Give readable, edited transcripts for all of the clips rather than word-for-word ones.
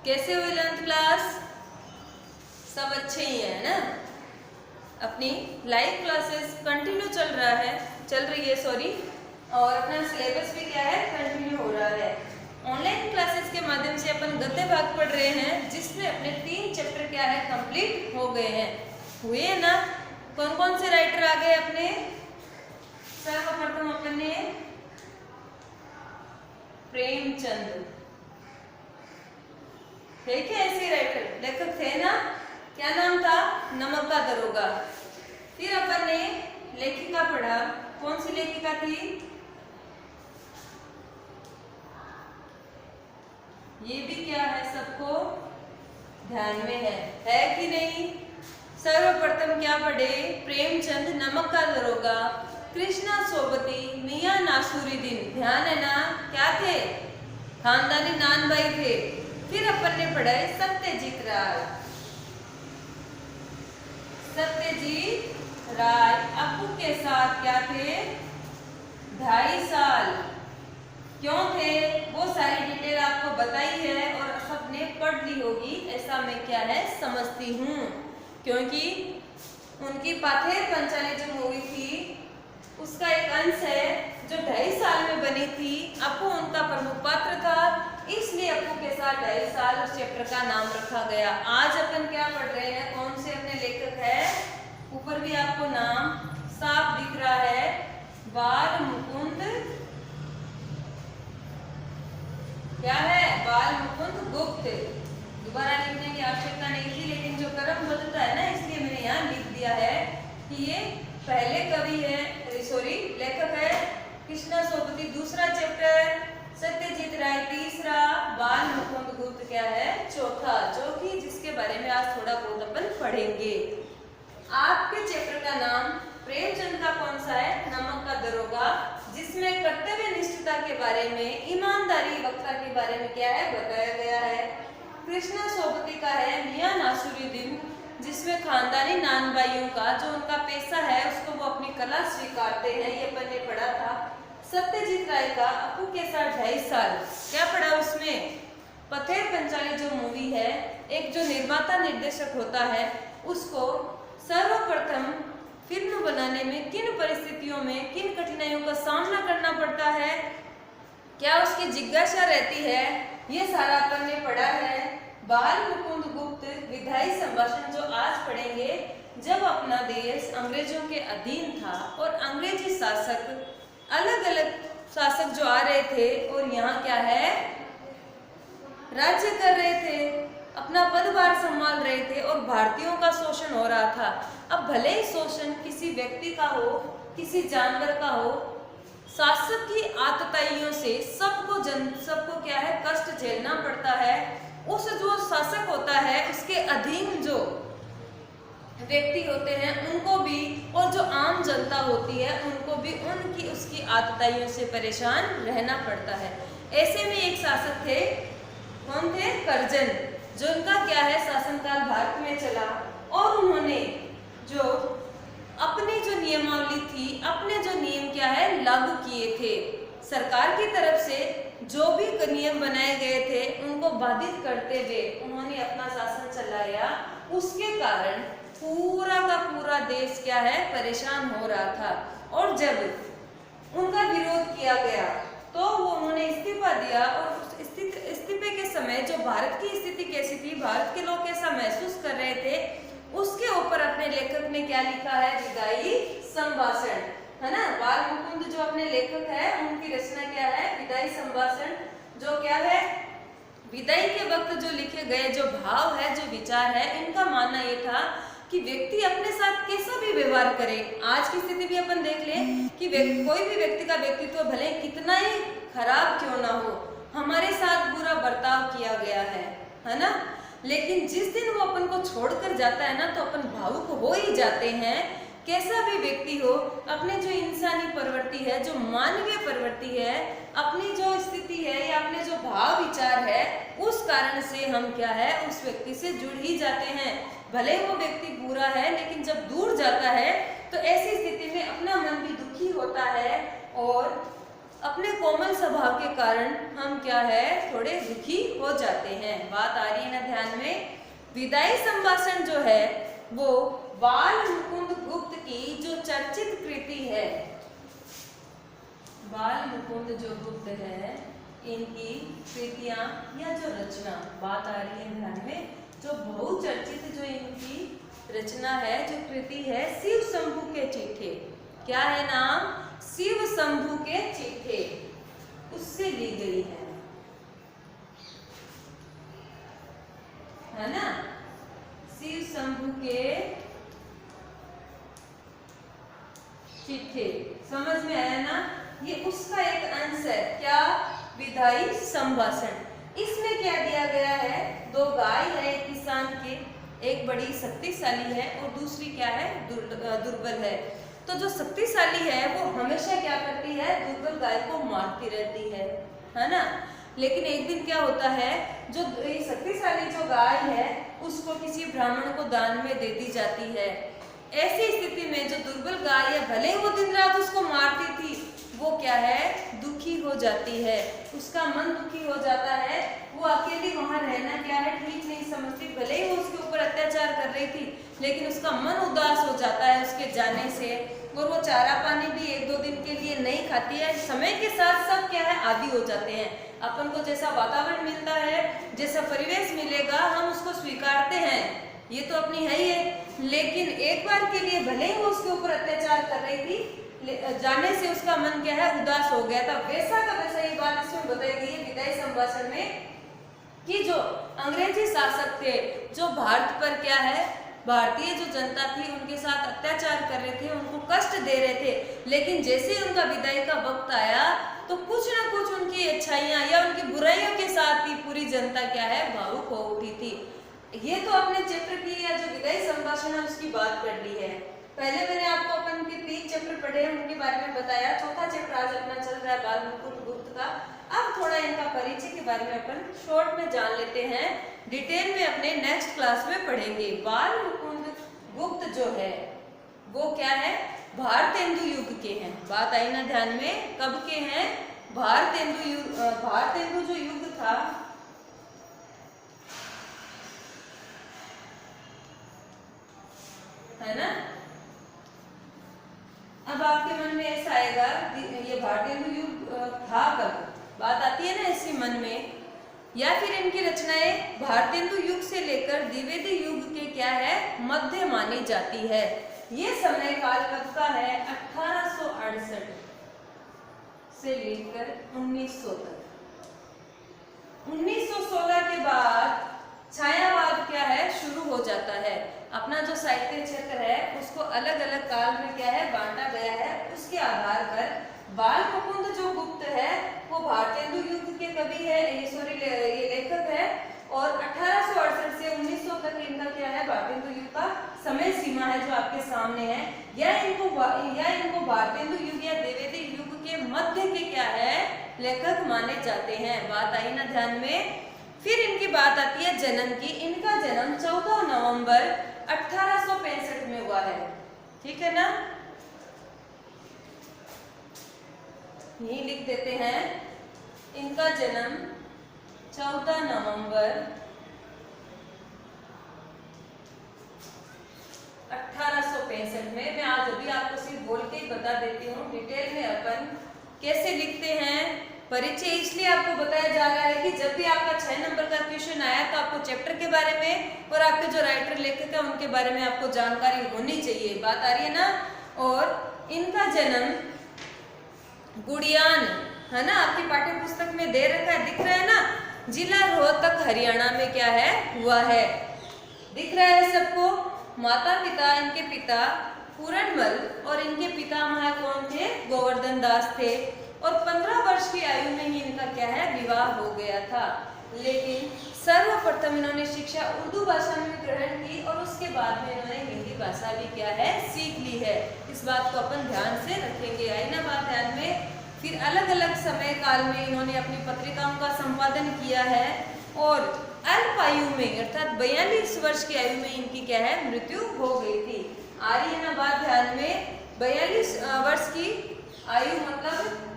कैसे हुई 11th class? सब अच्छे ही है ना? अपनी लाइव क्लासेस कंटिन्यू चल रही है सॉरी, और अपना सिलेबस भी क्या है, कंटिन्यू हो रहा है। ऑनलाइन क्लासेस के माध्यम से अपन गद्य भाग पढ़ रहे हैं, जिसमें अपने 3 चैप्टर क्या है, कंप्लीट हो गए हैं। हुए है ना? कौन कौन से राइटर आ गए अपने? सर्वप्रथम अपने प्रेमचंद, ठीक है, ऐसे राइटर लेखक थे ना, क्या नाम था? नमक का दरोगा। फिर अपन ने लेखिका पढ़ा, कौन सी लेखिका थी? ये भी क्या है, सबको ध्यान में है कि नहीं? सर्वप्रथम क्या पढ़े? प्रेमचंद, नमक का दरोगा, कृष्णा सोबती, मियां नासुरुद्दीन, ध्यान है ना? क्या थे? खानदानी नान भाई थे। फिर अपन ने पढ़ा है सत्यजीत राय। सत्यजीत राय अप्पू के साथ क्या थे? 2.5 साल। क्यों थे? वो सारी डिटेल आपको बताई है और सबने पढ़ ली होगी, ऐसा मैं क्या है समझती हूँ, क्योंकि उनकी पाथेर पंचाली जो मूवी थी उसका एक अंश है जो 2.5 साल में बनी थी। अप्पू उनका प्रमुख पात्र था, इसलिए अप्पू के साथ 2.5 साल उस चैप्टर का नाम रखा गया। आज अपन क्या पढ़ रहे हैं, कौन से अपने लेखक है? ऊपर भी आपको नाम साफ दिख रहा है, बाल मुकुंद, क्या है? बाल मुकुंद गुप्त। दोबारा लिखने की आवश्यकता नहीं थी, लेकिन जो क्रम बदलता है ना, इसलिए मैंने यहाँ लिख दिया है कि ये पहले कवि है, सॉरी लेखक है कृष्णा सोबती, दूसरा चैप्टर, सत्यजीत राय तीसरा, बाल मुकुंद गुप्त क्या है, चौथा, जो कि जिसके बारे में आज थोड़ा बहुत अपन पढ़ेंगे। आपके चैप्टर का नाम प्रेमचंद का कौन सा है? नमक का दरोगा, जिसमें कर्तव्य निष्ठता के बारे में, ईमानदारी वक्ता के बारे में क्या है, बताया गया है। कृष्णा सोबती का है मियां नासुरुद्दीन, जिसमें खानदानी नान भाइयों का जो उनका पेशा है उसको वो अपनी कला स्वीकारते हैं, ये अपन ने पढ़ा था। सत्यजीत राय का अप्पू के साथ 2.5 साल, क्या पढ़ा उसमें? पथेर पंचाली जो मूवी है, एक जो निर्माता निर्देशक होता है उसको सर्वप्रथम फिल्म बनाने में किन परिस्थितियों में, किन कठिनाइयों का सामना करना पड़ता है, क्या उसकी जिज्ञासा रहती है, ये सारा अपन ने पढ़ा है। बाल मुकुंद गुप्त विधायी संभाषण जो आज पढ़ेंगे, जब अपना देश अंग्रेजों के अधीन था और अंग्रेजी शासक अलग अलग शासक जो आ रहे थे और यहाँ क्या है, राज्य कर रहे थे, अपना पदभार संभाल रहे थे और भारतीयों का शोषण हो रहा था। अब भले ही शोषण किसी व्यक्ति का हो, किसी जानवर का हो, शासक की आतताइयों से सबको क्या है, कष्ट झेलना पड़ता है। उस जो शासक होता है उसके अधीन जो व्यक्ति होते हैं उनको भी, और जो आम जनता होती है उनको भी उनकी उसकी आतताइयों से परेशान रहना पड़ता है। ऐसे में एक शासक थे, कौन थे? कर्जन, जो उनका क्या है शासनकाल भारत में चला, और उन्होंने जो अपनी जो नियमावली थी, अपने जो नियम क्या है लागू किए थे, सरकार की तरफ से जो भी नियम बनाए गए थे उनको बाधित करते हुए उन्होंने अपना शासन चलाया। उसके कारण पूरा का पूरा देश क्या है, परेशान हो रहा था, और जब उनका विरोध किया गया तो वो उन्होंने इस्तीफा दिया, और उस इस्तीफे के समय जो भारत की स्थिति कैसी थी, भारत के लोग कैसा महसूस कर रहे थे, उसके ऊपर अपने लेखक ने क्या लिखा है, विदाई संभाषण, है ना। बाल मुकुंद जो अपने लेखक है उनकी रचना क्या है, विदाई संभाषण, जो क्या है विदाई के वक्त जो लिखे गए जो भाव है, जो विचार है, इनका मानना ये था कि व्यक्ति अपने साथ कैसा भी व्यवहार करे। आज की स्थिति भी अपन देख लें कि कोई भी व्यक्ति का व्यक्तित्व भले कितना ही खराब क्यों ना हो, हमारे साथ बुरा बर्ताव किया गया है ना, लेकिन जिस दिन वो अपन को छोड़कर जाता है ना, तो अपन भावुक हो ही जाते हैं। कैसा भी व्यक्ति हो, अपने जो इंसानी प्रवृत्ति है, जो मानवीय प्रवृत्ति है, अपनी जो स्थिति है या अपने जो भाव विचार है, उस कारण से हम क्या है, उस व्यक्ति से जुड़ ही जाते हैं। भले वो व्यक्ति बुरा है, लेकिन जब दूर जाता है तो ऐसी स्थिति में अपना मन भी दुखी होता है और अपने कोमल स्वभाव के कारण हम क्या है थोड़े दुखी हो जाते हैं। बात आ रही है ना ध्यान में। विदाई संभाषण जो है वो बाल मुकुंद गुप्त की जो चर्चित कृति है, बाल मुकुंद जो गुप्त है इनकी कृतियां या जो रचना, बात आ रही है ध्यान में, जो बहुचर्चित जो इनकी रचना है, जो कृति है, शिव शंभु के चिट्ठे, क्या है नाम, शिव शंभु के चिट्ठे, उससे ली गई है ना। शिव शंभु के चिट्ठे, समझ में आया ना। ये उसका एक अंश है, क्या, विदाई संभाषण। इसमें क्या दिया गया है, दो गाय है एक किसान के, एक बड़ी शक्तिशाली है और दूसरी क्या है, दुर्बल है। तो जो शक्तिशाली है वो हमेशा क्या करती है, दुर्बल गाय को मारती रहती है ना। लेकिन एक दिन क्या होता है, जो शक्तिशाली जो गाय है उसको किसी ब्राह्मण को दान में दे दी जाती है। ऐसी स्थिति में जो दुर्बल गाय है, भले ही वो दिन रात उसको मारती थी, वो क्या है, दुखी हो जाती है, उसका मन दुखी हो जाता है। वो अकेली वहां रहना क्या है ठीक नहीं समझती, भले ही वो उसके ऊपर अत्याचार कर रही थी, लेकिन उसका मन उदास हो जाता है उसके जाने से, और वो चारा पानी भी एक दो दिन के लिए नहीं खाती है। समय के साथ सब क्या है, आदी हो जाते हैं। अपन को जैसा वातावरण मिलता है, जैसा परिवेश मिलेगा, हम उसको स्वीकारते हैं, ये तो अपनी है ही है। लेकिन एक बार के लिए भले ही वो उसके ऊपर अत्याचार कर रही थी, जाने से उसका मन क्या है, उदास हो गया था। वैसा का वैसा ये बात इसमें बताई गई है विदाई संभाषण में, कि जो अंग्रेजी शासक थे, जो भारत पर क्या है, भारतीय जो जनता थी उनके साथ अत्याचार कर रहे थे, उनको कष्ट दे रहे थे। लेकिन जैसे ही उनका विदाई का वक्त आया तो कुछ ना कुछ उनकी अच्छाइयां या उनकी बुराइयों के साथ ही पूरी जनता क्या है, भावुक हो उठी थी। ये तो अपने चैप्टर की या जो विदाई संभाषण है उसकी बात कर ली है। पहले मैंने आपको अपन के 3 चैप्टर पढ़े हैं उनके बारे में बताया, चौथा चैप्टर आज अपना चल रहा है बाल मुकुंद गुप्त का। अब थोड़ा इनका परिचय के बारे में अपन शॉर्ट में जान लेते हैं, डिटेल में अपने नेक्स्ट क्लास में पढ़ेंगे। बाल मुकुंद गुप्त जो है वो क्या है, भारतेंदु युग के हैं। बात आई ना ध्यान में, कब के हैं, भारतेंदु युग। भारतेंदु जो युग था है ना। अब आपके मन में ऐसा आएगा ये भारतेंदु युग था कब, बात आती है ना ऐसी मन में, या फिर इनकी रचनाएं भारतेंदु युग से लेकर द्विवेदी युग के क्या है, मध्य मानी जाती है। ये समय काल कब का है, 1868 से लेकर 1900 तक। 1916 के बाद छायावाद क्या है, शुरू हो जाता है। अपना जो साहित्य क्षेत्र है उसको अलग अलग काल में क्या है, बांटा गया है। उसके आधार पर बाल मुकुंद जो गुप्त है वो भारतेंदु युग के कवि है, ये लेखक है, और 1868 से 1900 तक इनका क्या है, भारतेंदु युग का समय सीमा है जो आपके सामने है। या इनको भारतेंदु युग या द्विवेदी युग के मध्य के क्या है, लेखक माने जाते हैं। बात आई ना ध्यान में। फिर इनकी बात आती है जन्म की। इनका जन्म 14 नवंबर 1865 में हुआ है, ठीक है ना। यही लिख देते हैं, इनका जन्म 14 नवंबर 1865 में। मैं आज अभी आपको सिर्फ बोल के ही बता देती हूँ, डिटेल में अपन कैसे लिखते हैं। परिचय इसलिए आपको बताया जा रहा है कि जब भी आपका 6 नंबर का क्वेश्चन आया तो आपको चैप्टर के बारे में और आपके जो राइटर लेखक है उनके बारे में आपको जानकारी होनी चाहिए। बात आ रही है ना। और इनका जन्म गुड़ियान है ना, आपकी पाठ्य पुस्तक में दे रखा है, दिख रहा है ना, जिला रोहतक हरियाणा में क्या है, हुआ है, दिख रहा है सबको। माता पिता, इनके पिता पूरनमल और इनके पितामह कौन थे, गोवर्धन दास थे। और 15 वर्ष की आयु में ही इनका क्या है, विवाह हो गया था। लेकिन सर्वप्रथम इन्होंने शिक्षा उर्दू भाषा में ग्रहण की और उसके बाद में इन्होंने हिंदी भाषा भी क्या है, सीख ली है। इस बात को अपन ध्यान से रखेंगे, आई ना बात ध्यान में। फिर अलग अलग समय काल में इन्होंने अपनी पत्रिकाओं का संपादन किया है और अल्प आयु में अर्थात 42 वर्ष की आयु में इनकी क्या है, मृत्यु हो गई थी। आ रही है ना बात ध्यान में। 42 वर्ष की आयु मतलब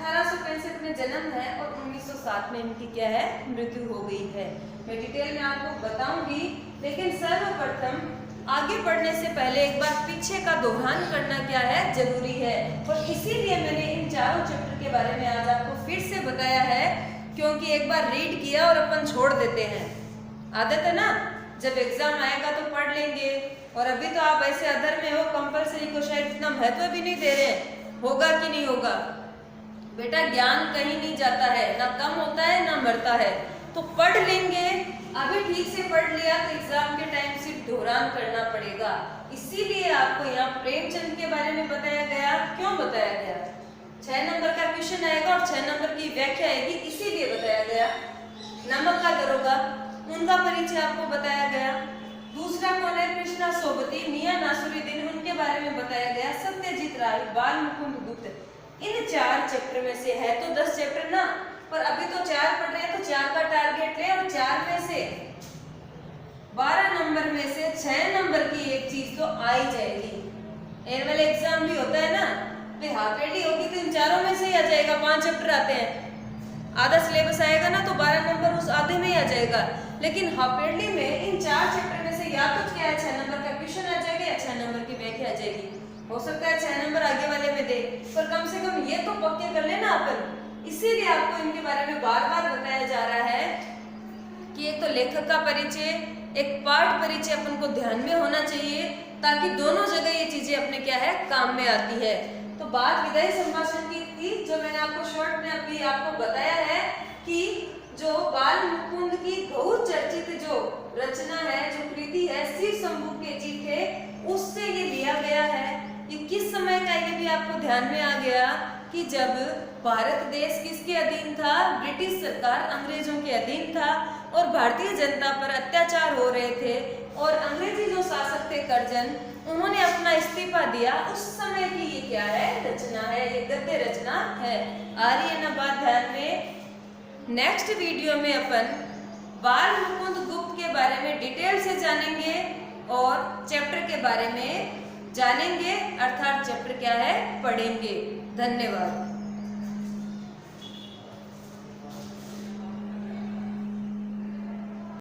1865 में जन्म है और 1907 में इनकी क्या है, मृत्यु हो गई है। मैं डिटेल में आपको बताऊंगी, लेकिन सर्वप्रथम आगे बढ़ने से पहले एक बार पीछे का दोहरान करना क्या है, जरूरी है। और इसीलिए मैंने इन चारों चैप्टर के बारे में आज आपको फिर से बताया है, क्योंकि एक बार रीड किया और अपन छोड़ देते हैं। आदत है ना, जब एग्जाम आएगा तो पढ़ लेंगे, और अभी तो आप ऐसे अदर में हो, कंपलसरी को शायद इतना महत्व भी नहीं दे रहे, होगा कि नहीं होगा। बेटा ज्ञान कहीं नहीं जाता है, ना कम होता है ना बढ़ता है, तो पढ़ लेंगे। अभी ठीक से पढ़ लिया तो एग्जाम के टाइम सिर्फ दोहरान करना पड़ेगा। इसीलिए आपको यहाँ प्रेमचंद के बारे में बताया गया। क्यों बताया गया? 6 नंबर का क्वेश्चन आएगा और 6 नंबर की व्याख्या आएगी, इसीलिए बताया गया। नमक का दरोगा, उनका परिचय आपको बताया गया। दूसरा कौन है? कृष्णा सोबती, मियां नासिरुद्दीन, उनके बारे में बताया गया। सत्यजीत राय, बाल मुकुंद गुप्त। इन 4 चैप्टर में से है तो 10 चैप्टर ना, पर अभी तो 4 पढ़ रहे हैं, तो 4 का टारगेट ले, और 4 में से 12 नंबर में से 6 नंबर की एक चीज तो आ ही जाएगी। एनुअल एग्जाम भी होता है ना, तो हाफ ईयरली होगी तो इन चारों में से ही आ जाएगा। 5 चैप्टर आते हैं, आधा सिलेबस आएगा ना, तो 12 नंबर उस आधे में ही आ जाएगा। लेकिन हाफ ईयरली में इन 4 चैप्टर में से या तो क्या है, 6 नंबर का क्वेश्चन आ जाएगा या 6 नंबर की व्याख्या आ जाएगी। हो सकता है 6 नंबर आगे वाले में दे, पर कम से कम ये तो पक्के कर लेना अपन। इसीलिए आपको इनके बारे में बार बार बताया जा रहा है कि एक तो लेखक का परिचय, एक पाठ परिचय अपन को ध्यान में होना चाहिए, ताकि दोनों जगह ये चीजें अपने क्या है, काम में आती है। तो बात विदाई संभाषण की थी, जो मैंने आपको शॉर्ट में अभी आपको बताया है कि जो बाल मुकुंद की बहुत चर्चित जो रचना है, जो कृति है, शिव शंभू के जी थे, उससे ये लिया गया है। ये किस समय का, ये भी आपको ध्यान में आ गया कि जब भारत देश किसके अधीन था? ब्रिटिश सरकार, अंग्रेजों के अधीन था, और भारतीय जनता पर अत्याचार हो रहे थे, और अंग्रेजी जो शासक थे कर्जन, उन्होंने अपना इस्तीफा दिया। उस समय की ये क्या है, रचना है, ये गद्य रचना है। आ रही है ना बात ध्यान में? नेक्स्ट वीडियो में अपन बाल मुकुंद गुप्त के बारे में डिटेल से जानेंगे और चैप्टर के बारे में जानेंगे, अर्थात चैप्टर क्या है, पढ़ेंगे। धन्यवाद।